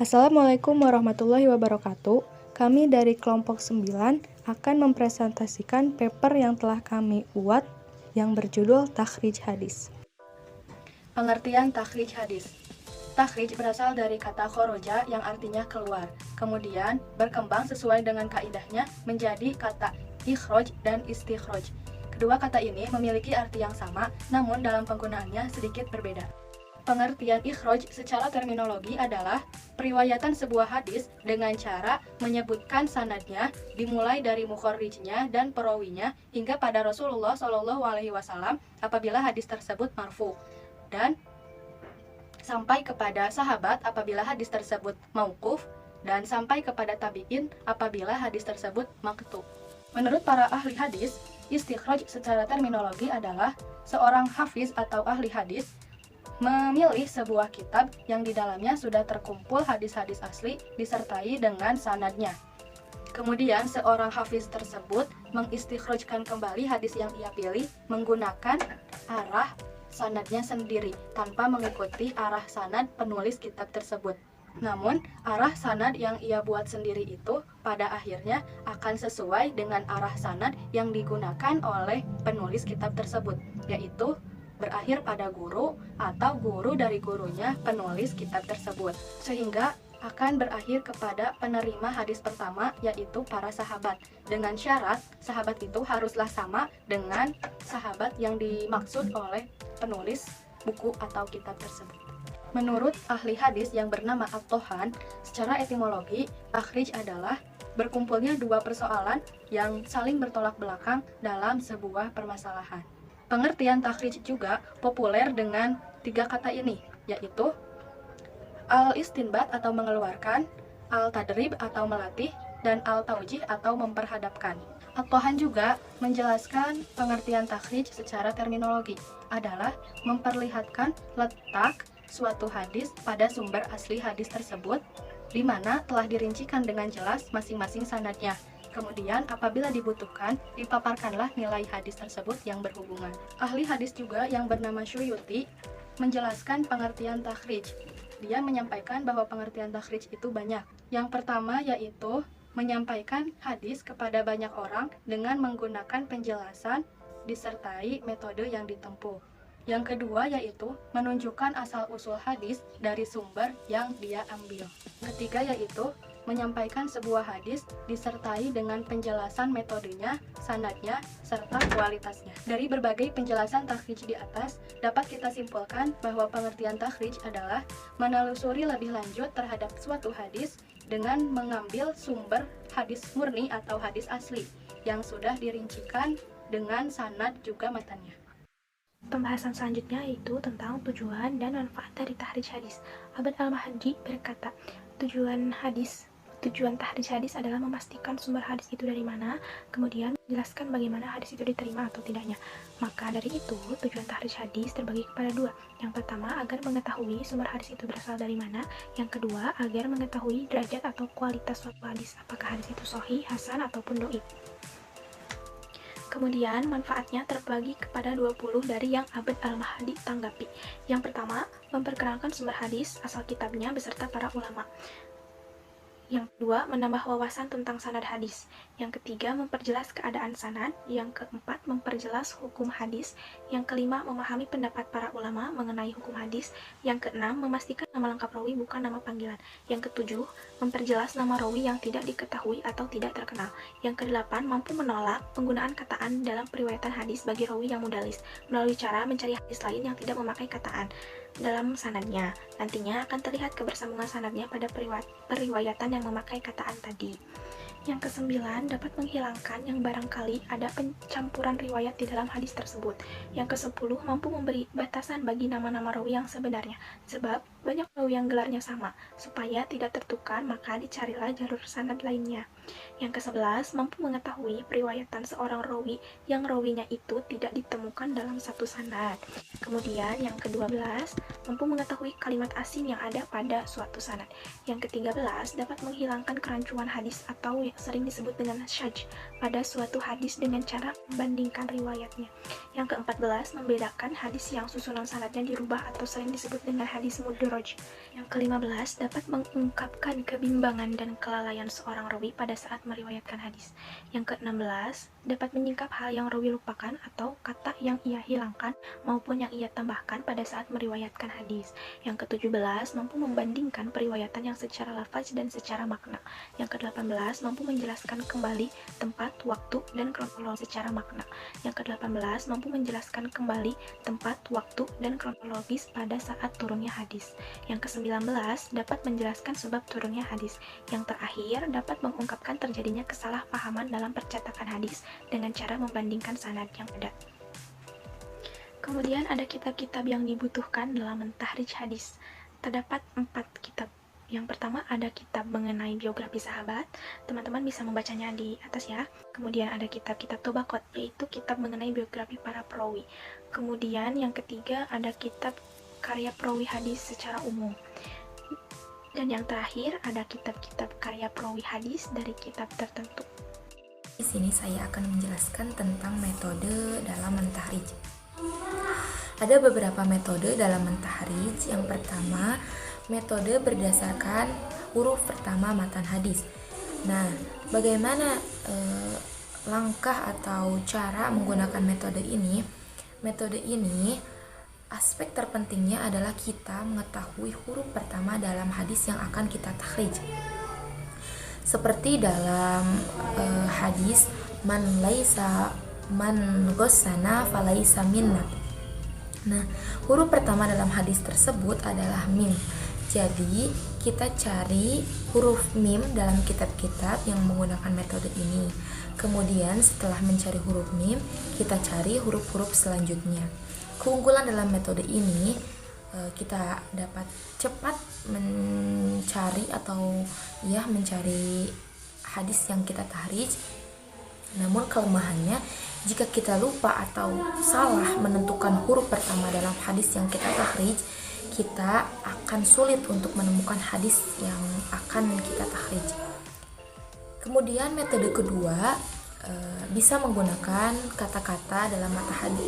Assalamualaikum warahmatullahi wabarakatuh. Kami dari kelompok 9 akan mempresentasikan paper yang telah kami buat yang berjudul Takhrij Hadis. Pengertian takhrij hadis. Takhrij berasal dari kata khoroja yang artinya keluar, kemudian berkembang sesuai dengan kaidahnya menjadi kata ikhroj dan istikhroj. Kedua kata ini memiliki arti yang sama, namun dalam penggunaannya sedikit berbeda. Pengertian ikhroj secara terminologi adalah periwayatan sebuah hadis dengan cara menyebutkan sanadnya dimulai dari mukhorijnya dan perawinya hingga pada Rasulullah SAW apabila hadis tersebut marfu, dan sampai kepada sahabat apabila hadis tersebut mauquf, dan sampai kepada tabi'in apabila hadis tersebut maqtu. Menurut para ahli hadis, istikhraj secara terminologi adalah seorang hafiz atau ahli hadis memilih sebuah kitab yang di dalamnya sudah terkumpul hadis-hadis asli disertai dengan sanadnya. Kemudian seorang hafiz tersebut mengistikhrajkan kembali hadis yang ia pilih menggunakan arah sanadnya sendiri tanpa mengikuti arah sanad penulis kitab tersebut. Namun, arah sanad yang ia buat sendiri itu pada akhirnya akan sesuai dengan arah sanad yang digunakan oleh penulis kitab tersebut, yaitu berakhir pada guru atau guru dari gurunya penulis kitab tersebut, sehingga akan berakhir kepada penerima hadis pertama, yaitu para sahabat, dengan syarat sahabat itu haruslah sama dengan sahabat yang dimaksud oleh penulis buku atau kitab tersebut. Menurut ahli hadis yang bernama At-Tohan, secara etimologi, takhrij adalah berkumpulnya dua persoalan yang saling bertolak belakang dalam sebuah permasalahan. Pengertian takhrij juga populer dengan tiga kata ini, yaitu al-istinbat atau mengeluarkan, al-tadrib atau melatih, dan al-taujih atau memperhadapkan. At-Tohan juga menjelaskan pengertian takhrij secara terminologi adalah memperlihatkan letak suatu hadis pada sumber asli hadis tersebut, di mana telah dirincikan dengan jelas masing-masing sanadnya. Kemudian apabila dibutuhkan, dipaparkanlah nilai hadis tersebut yang berhubungan. Ahli hadis juga yang bernama Syuyuti menjelaskan pengertian takhrij. Dia menyampaikan bahwa pengertian takhrij itu banyak. Yang pertama yaitu menyampaikan hadis kepada banyak orang dengan menggunakan penjelasan disertai metode yang ditempuh. Yang kedua yaitu menunjukkan asal-usul hadis dari sumber yang dia ambil. Ketiga yaitu menyampaikan sebuah hadis disertai dengan penjelasan metodenya, sanadnya, serta kualitasnya. Dari berbagai penjelasan takhrij di atas, dapat kita simpulkan bahwa pengertian takhrij adalah menelusuri lebih lanjut terhadap suatu hadis dengan mengambil sumber hadis murni atau hadis asli yang sudah dirincikan dengan sanad juga matanya. Pembahasan selanjutnya yaitu tentang tujuan dan manfaat dari takhrij hadis. Abd al-Mahdi berkata, tujuan takhrij hadis adalah memastikan sumber hadis itu dari mana, kemudian menjelaskan bagaimana hadis itu diterima atau tidaknya. Maka dari itu, tujuan takhrij hadis terbagi kepada dua. Yang pertama, agar mengetahui sumber hadis itu berasal dari mana. Yang kedua, agar mengetahui derajat atau kualitas suatu hadis, apakah hadis itu sahih, hasan, ataupun dhaif. Kemudian manfaatnya terbagi kepada 20 dari yang Abd al-Mahdi tanggapi. Yang pertama, memperkenalkan sumber hadis, asal kitabnya beserta para ulama. Yang kedua, menambah wawasan tentang sanad hadis. Yang ketiga, memperjelas keadaan sanad. Yang keempat, memperjelas hukum hadis. Yang kelima, memahami pendapat para ulama mengenai hukum hadis. Yang keenam, memastikan nama lengkap rawi bukan nama panggilan. Yang ketujuh, memperjelas nama rawi yang tidak diketahui atau tidak terkenal. Yang kedelapan, mampu menolak penggunaan kataan dalam periwayatan hadis bagi rawi yang mudalis melalui cara mencari hadis lain yang tidak memakai kataan dalam sanadnya. Nantinya akan terlihat kebersambungan sanadnya pada periwayatan yang memakai kataan tadi. Yang kesembilan, dapat menghilangkan yang barangkali ada pencampuran riwayat di dalam hadis tersebut. Yang kesepuluh, mampu memberi batasan bagi nama-nama rawi yang sebenarnya, sebab banyak rawi yang gelarnya sama. Supaya tidak tertukar, maka dicarilah jalur sanad lainnya. Yang ke-11, mampu mengetahui periwayatan seorang rawi yang rawinya itu tidak ditemukan dalam satu sanad. Kemudian yang ke-12, mampu mengetahui kalimat asing yang ada pada suatu sanad. Yang ke-13, dapat menghilangkan kerancuan hadis atau yang sering disebut dengan syadz pada suatu hadis dengan cara membandingkan riwayatnya. Yang ke-14, membedakan hadis yang susunan sanadnya dirubah atau sering disebut dengan hadis mudhun yuraj. Yang ke-15, dapat mengungkapkan kebimbangan dan kelalaian seorang rawi pada saat meriwayatkan hadis. Yang ke-16, dapat menyingkap hal yang rawi lupakan atau kata yang ia hilangkan maupun yang ia tambahkan pada saat meriwayatkan hadis. Yang ke-17, mampu membandingkan periwayatan yang secara lafaz dan secara makna. Yang ke-18, mampu menjelaskan kembali tempat, waktu, dan kronologi secara makna. Yang ke-18, mampu menjelaskan kembali tempat, waktu, dan kronologis pada saat turunnya hadis. Yang ke-19, dapat menjelaskan sebab turunnya hadis. Yang terakhir, dapat mengungkapkan terjadinya kesalahpahaman dalam percetakan hadis dengan cara membandingkan sanad yang ada. Kemudian ada kitab-kitab yang dibutuhkan dalam mentahrij hadis. Terdapat 4 kitab. Yang pertama ada kitab mengenai biografi sahabat, teman-teman bisa membacanya di atas ya. Kemudian ada kitab-kitab Tobaqot, yaitu kitab mengenai biografi para perawi. Kemudian yang ketiga ada kitab karya perawi hadis secara umum. Dan yang terakhir ada kitab-kitab karya perawi hadis dari kitab tertentu. Di sini saya akan menjelaskan tentang metode dalam mentahrij. Ada beberapa metode dalam mentahrij. Yang pertama, metode berdasarkan huruf pertama matan hadis. Nah, bagaimana langkah atau cara menggunakan metode ini? Metode ini, aspek terpentingnya adalah kita mengetahui huruf pertama dalam hadis yang akan kita takhrij. Seperti dalam hadis man ghassana falaisa minna. Nah, huruf pertama dalam hadis tersebut adalah mim. Jadi, kita cari huruf mim dalam kitab-kitab yang menggunakan metode ini. Kemudian, setelah mencari huruf mim, kita cari huruf-huruf selanjutnya. Keunggulan dalam metode ini, kita dapat cepat mencari hadis yang kita tahrij. Namun kelemahannya, jika kita lupa atau salah menentukan huruf pertama dalam hadis yang kita tahrij, kita akan sulit untuk menemukan hadis yang akan kita tahrij. Kemudian metode kedua, bisa menggunakan kata-kata dalam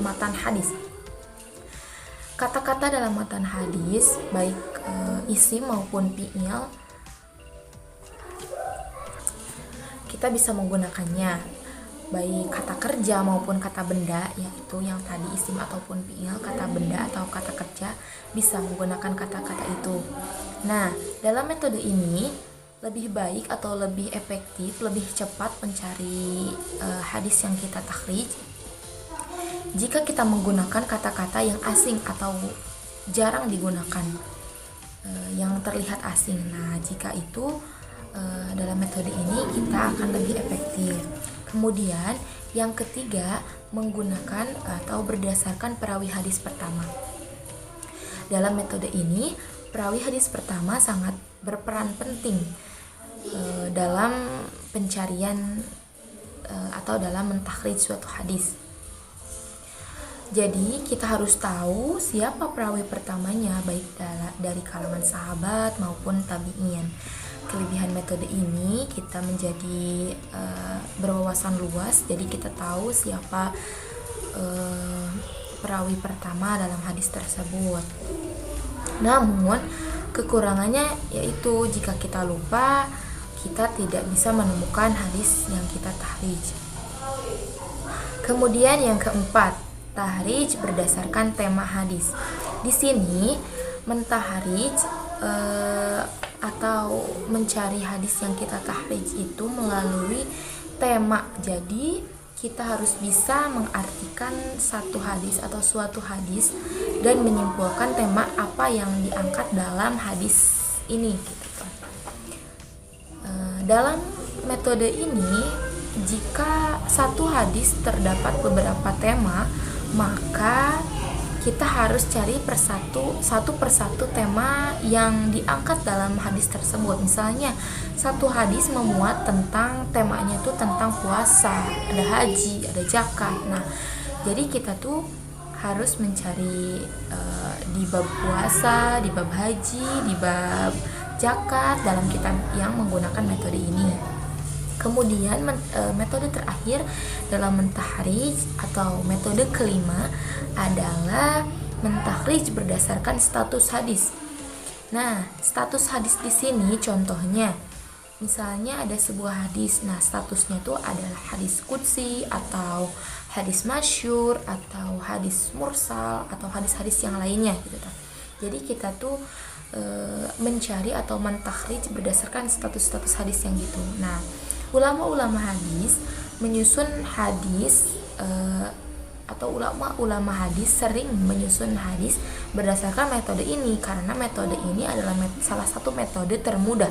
matan hadis. Kata-kata dalam matan hadis, baik isim maupun fi'il, kita bisa menggunakannya baik kata kerja maupun kata benda, yaitu yang tadi isim ataupun fi'il, kata benda atau kata kerja, bisa menggunakan kata-kata itu. Nah, dalam metode ini lebih baik atau lebih efektif, lebih cepat mencari hadis yang kita takhrij jika kita menggunakan kata-kata yang asing atau jarang digunakan, yang terlihat asing. Nah, jika itu dalam metode ini kita akan lebih efektif. Kemudian yang ketiga, menggunakan atau berdasarkan perawi hadis pertama. Dalam metode ini, perawi hadis pertama sangat berperan penting dalam pencarian atau dalam mentakhrij suatu hadis. Jadi kita harus tahu siapa perawi pertamanya, baik dari kalangan sahabat maupun tabi'in. Kelebihan metode ini, kita menjadi berwawasan luas, jadi kita tahu siapa perawi pertama dalam hadis tersebut. Namun kekurangannya yaitu jika kita lupa, kita tidak bisa menemukan hadis yang kita tahrij. Kemudian yang keempat, tahrij berdasarkan tema hadis. Di sini mentahrij atau mencari hadis yang kita tahrij itu melalui tema. Jadi kita harus bisa mengartikan satu hadis atau suatu hadis dan menyimpulkan tema apa yang diangkat dalam hadis ini gitu. Dalam metode ini, jika satu hadis terdapat beberapa tema, maka kita harus cari satu persatu tema yang diangkat dalam hadis tersebut. Misalnya satu hadis memuat tentang temanya itu tentang puasa, ada haji, ada zakat. Nah, jadi kita tuh harus mencari di bab puasa, di bab haji, di bab zakat dalam kitab yang menggunakan metode ini. Kemudian metode terakhir dalam mentahrij atau metode kelima adalah mentahrij berdasarkan status hadis. Nah, status hadis di sini contohnya, misalnya ada sebuah hadis, nah statusnya itu adalah hadis qudsi atau hadis masyhur atau hadis mursal atau hadis-hadis yang lainnya gitu. Jadi kita tuh mencari atau mentakhrij berdasarkan status-status hadis yang gitu. Nah, ulama-ulama hadis menyusun hadis atau ulama-ulama hadis sering menyusun hadis berdasarkan metode ini karena metode ini adalah salah satu metode termudah.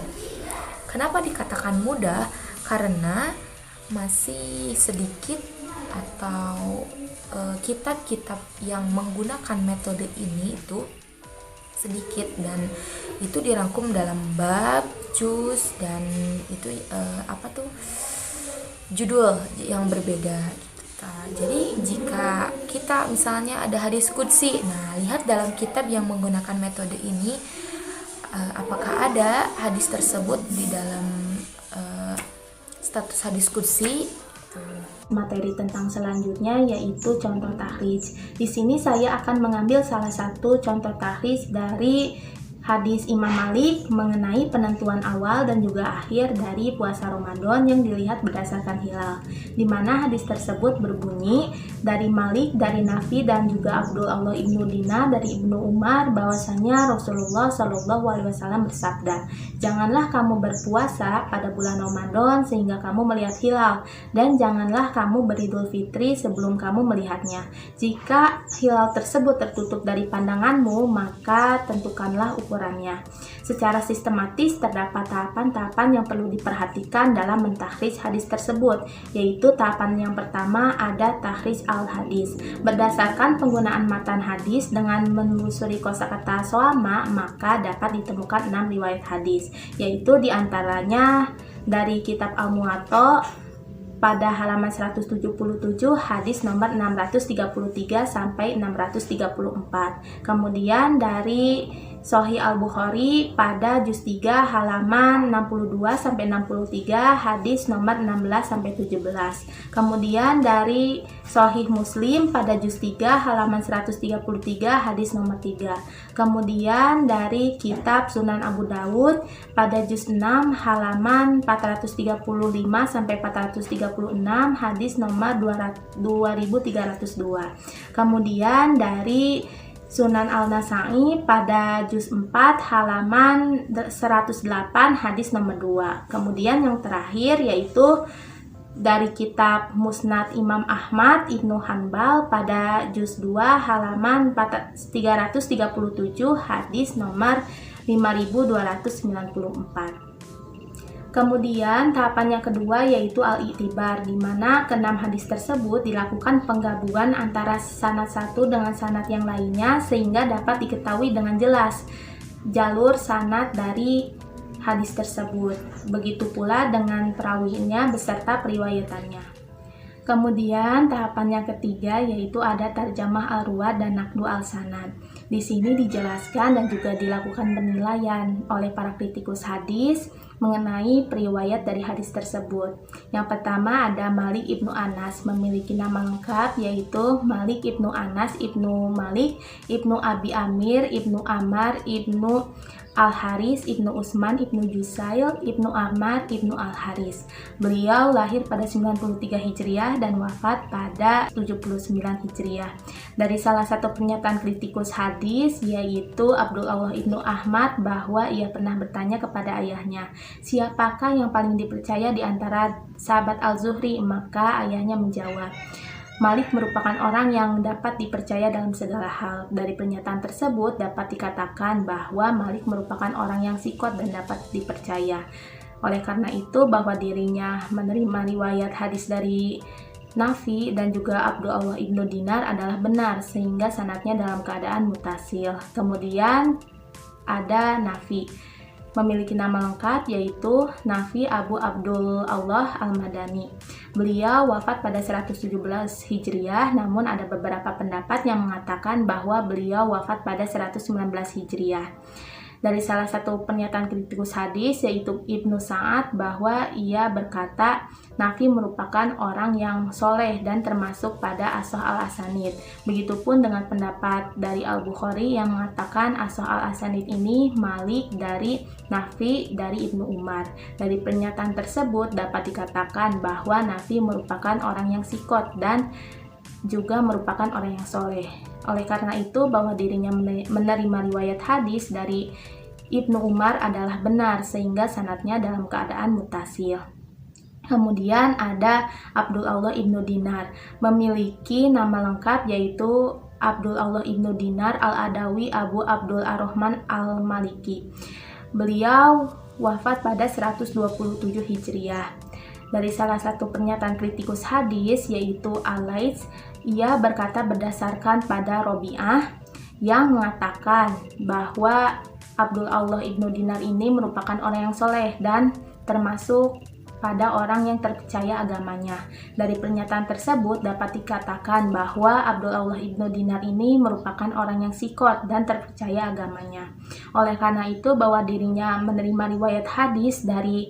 Kenapa dikatakan mudah? Karena masih sedikit atau kitab-kitab yang menggunakan metode ini itu sedikit, dan itu dirangkum dalam bab, juz, dan itu judul yang berbeda. Jadi jika kita misalnya ada hadis qudsi, nah lihat dalam kitab yang menggunakan metode ini apakah ada hadis tersebut di dalam status hadis qudsi. Materi tentang selanjutnya yaitu contoh takhrij. Di sini saya akan mengambil salah satu contoh takhrij dari hadis Imam Malik mengenai penentuan awal dan juga akhir dari puasa Ramadan yang dilihat berdasarkan hilal, di mana hadis tersebut berbunyi dari Malik, dari Nafi, dan juga Abdullah ibnu Dinar dari Ibnu Umar bahwasanya Rasulullah Shallallahu Alaihi Wasallam bersabda, janganlah kamu berpuasa pada bulan Ramadan sehingga kamu melihat hilal, dan janganlah kamu beridul fitri sebelum kamu melihatnya. Jika hilal tersebut tertutup dari pandanganmu, maka tentukanlah ukurannya. Secara sistematis terdapat tahapan-tahapan yang perlu diperhatikan dalam mentakhrij hadis tersebut, yaitu tahapan yang pertama ada takhrij al-hadis. Berdasarkan penggunaan matan hadis dengan menelusuri kosakata soama, maka dapat ditemukan 6 riwayat hadis, yaitu diantaranya dari kitab Al-Muwatta pada halaman 177 hadis nomor 633 sampai 634. Kemudian dari Sahih Al-Bukhari pada juz 3 halaman 62 sampai 63 hadis nomor 16 sampai 17. Kemudian dari Sahih Muslim pada juz 3 halaman 133 hadis nomor 3. Kemudian dari kitab Sunan Abu Dawud pada juz 6 halaman 435 sampai 436 hadis nomor 2302. Kemudian dari Sunan Al-Nasa'i pada juz 4 halaman 108 hadis nomor 2. Kemudian yang terakhir yaitu dari kitab Musnad Imam Ahmad Ibnu Hanbal pada juz 2 halaman 337 hadis nomor 5294. Kemudian tahapan yang kedua yaitu al-i'tibar, di mana keenam hadis tersebut dilakukan penggabungan antara sanad satu dengan sanad yang lainnya sehingga dapat diketahui dengan jelas jalur sanad dari hadis tersebut. Begitu pula dengan perawinya beserta periwayatannya. Kemudian tahapan yang ketiga yaitu ada tarjamah al-ruwat dan naqdu al-sanad. Di sini dijelaskan dan juga dilakukan penilaian oleh para kritikus hadis mengenai periwayat dari hadis tersebut. Yang pertama ada Malik ibnu Anas, memiliki nama lengkap yaitu Malik ibnu Anas ibnu Malik ibnu Abi Amir ibnu Ammar ibnu Al-Haris ibnu Utsman ibnu Jusail ibnu Ammar ibnu Al-Haris. Beliau lahir pada 93 Hijriah dan wafat pada 79 Hijriah. Dari salah satu pernyataan kritikus hadis yaitu Abdullah ibnu Ahmad bahwa ia pernah bertanya kepada ayahnya, siapakah yang paling dipercaya di antara sahabat Al-Zuhri? Maka ayahnya menjawab, Malik merupakan orang yang dapat dipercaya dalam segala hal. Dari pernyataan tersebut dapat dikatakan bahwa Malik merupakan orang yang sikot dan dapat dipercaya. Oleh karena itu bahwa dirinya menerima riwayat hadis dari Nafi dan juga Abdullah ibnu Dinar adalah benar sehingga sanadnya dalam keadaan mutasil. Kemudian ada Nafi, memiliki nama lengkap yaitu Nafi Abu Abdul Allah Al-Madani. Beliau wafat pada 117 Hijriah, namun ada beberapa pendapat yang mengatakan bahwa beliau wafat pada 119 Hijriah. Dari salah satu pernyataan kritikus hadis yaitu Ibnu Sa'ad bahwa ia berkata Nafi merupakan orang yang soleh dan termasuk pada Ashah al-Asanid. Begitupun dengan pendapat dari Al-Bukhari yang mengatakan Ashah al-Asanid ini Malik dari Nafi dari Ibnu Umar. Dari pernyataan tersebut dapat dikatakan bahwa Nafi merupakan orang yang sikot dan juga merupakan orang yang soleh. Oleh karena itu bahwa dirinya menerima riwayat hadis dari Ibnu Umar adalah benar sehingga sanadnya dalam keadaan mutasil. Kemudian ada Abdul Allah Ibnu Dinar, memiliki nama lengkap yaitu Abdul Allah Ibnu Dinar Al-Adawi Abu Abdul Ar-Rahman Al-Maliki. Beliau wafat pada 127 Hijriah. Dari salah satu pernyataan kritikus hadis yaitu Al-Laits, ia berkata berdasarkan pada Robi'ah yang mengatakan bahwa Abdul Allah Ibnu Dinar ini merupakan orang yang soleh dan termasuk pada orang yang terpercaya agamanya. Dari pernyataan tersebut dapat dikatakan bahwa Abdul Allah Ibnu Dinar ini merupakan orang yang sikot dan terpercaya agamanya. Oleh karena itu bahwa dirinya menerima riwayat hadis dari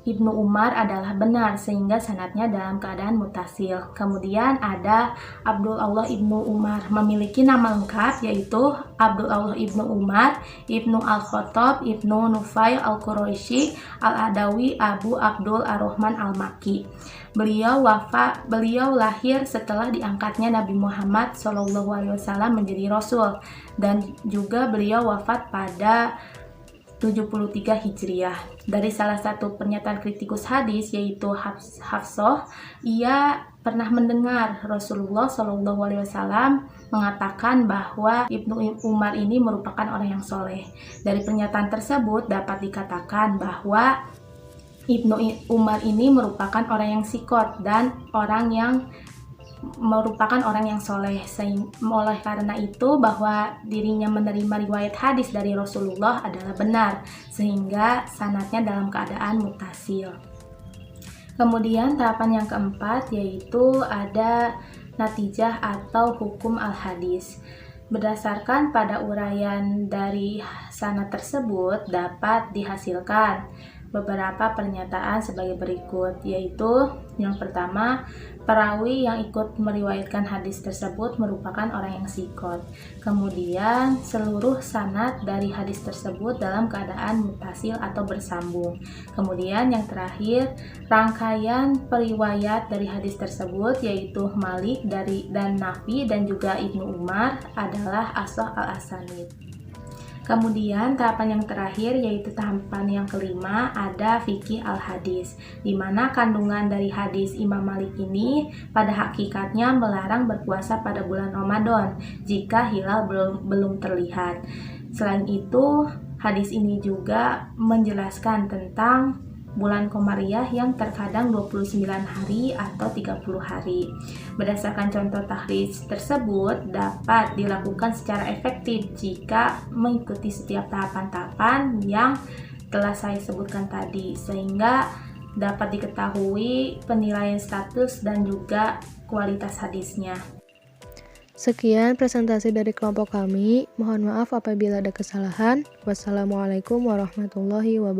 Ibnu Umar adalah benar sehingga sanadnya dalam keadaan mutasil. Kemudian ada Abdul Allah Ibnu Umar, memiliki nama lengkap yaitu Abdul Allah Ibnu Umar Ibnu Al-Khattab Ibnu Nufail Al-Quraisy Al-Adawi Abu Abdul Ar-Rahman Al-Makki. Beliau lahir setelah diangkatnya Nabi Muhammad SAW menjadi Rasul, dan juga beliau wafat pada 73 Hijriah. Dari salah satu pernyataan kritikus hadis yaitu Hafsah, ia pernah mendengar Rasulullah SAW mengatakan bahwa Ibnu Umar ini merupakan orang yang soleh. Dari pernyataan tersebut dapat dikatakan bahwa Ibnu Umar ini merupakan orang yang sikot dan merupakan orang yang soleh. Oleh karena itu bahwa dirinya menerima riwayat hadis dari Rasulullah adalah benar sehingga sanadnya dalam keadaan mutasil. Kemudian tahapan yang keempat yaitu ada natijah atau hukum al-hadis. Berdasarkan pada uraian dari sanad tersebut dapat dihasilkan beberapa pernyataan sebagai berikut, yaitu yang pertama, perawi yang ikut meriwayatkan hadis tersebut merupakan orang yang sikot. Kemudian seluruh sanad dari hadis tersebut dalam keadaan mutasil atau bersambung. Kemudian yang terakhir, rangkaian periwayat dari hadis tersebut yaitu Malik dan Nafi dan juga Ibnu Umar adalah Ashah al-Asanid. Kemudian tahapan yang terakhir yaitu tahapan yang kelima ada fikih al-hadis, di mana kandungan dari hadis Imam Malik ini pada hakikatnya melarang berpuasa pada bulan Ramadan jika hilal belum terlihat. Selain itu, hadis ini juga menjelaskan tentang bulan Komariah yang terkadang 29 hari atau 30 hari. Berdasarkan contoh tahrij tersebut dapat dilakukan secara efektif jika mengikuti setiap tahapan-tahapan yang telah saya sebutkan tadi, sehingga dapat diketahui penilaian status dan juga kualitas hadisnya. Sekian presentasi dari kelompok kami. Mohon maaf apabila ada kesalahan. Wassalamualaikum warahmatullahi wabarakatuh.